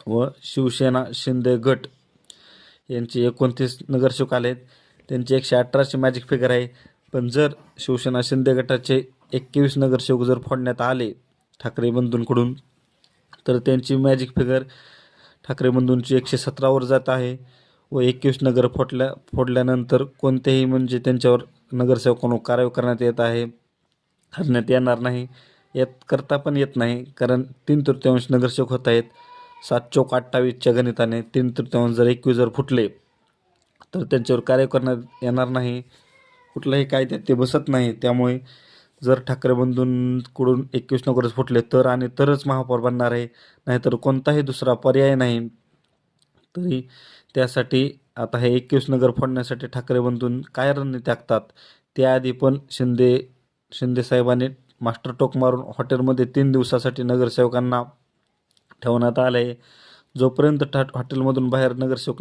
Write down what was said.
व शिवसेना शिंदे गट यांचे 29 नगरसेवक आले आहेत. त्यांची 118ची मॅजिक फिगर आहे. पण जर शिवसेना शिंदे गटाचे 21 नगरसेवक जर फोडण्यात आले ठाकरे बंधूंकडून, तर त्यांची मॅजिक फिगर ठाकरे बंधूंची 117वर जात आहे. व 21 नगर फोडल्यानंतर कोणतेही म्हणजे त्यांच्यावर नगरसेवकांवर कारवाई करण्यात येणार नाही. करता पण येत नाही, कारण 3/3 नगरसेवक होत आहेत. 7 चौक 28च्या गणिताने 3/3 जर 21 जर फुटले तर त्यांच्यावर कारवाई करण्यात येणार नाही. कुठल्याही कायद्यात ते बसत नाही. त्यामुळे जर ठाकरे बंधूंकडून 21 नगर फुटले तरच महापौर बनणार आहे, नाहीतर कोणताही दुसरा पर्याय नाही. तरी त्यासाठी आता हे 21 नगर फोडण्यासाठी ठाकरे बंधून काय रणनीती आखतात. त्याआधी पण शिंदे साहेबांनी मास्टर टोक मारून हॉटेलमध्ये 3 दिवसासाठी नगरसेवकांना ठेवण्यात आले आहे. जोपर्यंत हॉटेलमधून बाहेर नगरसेवक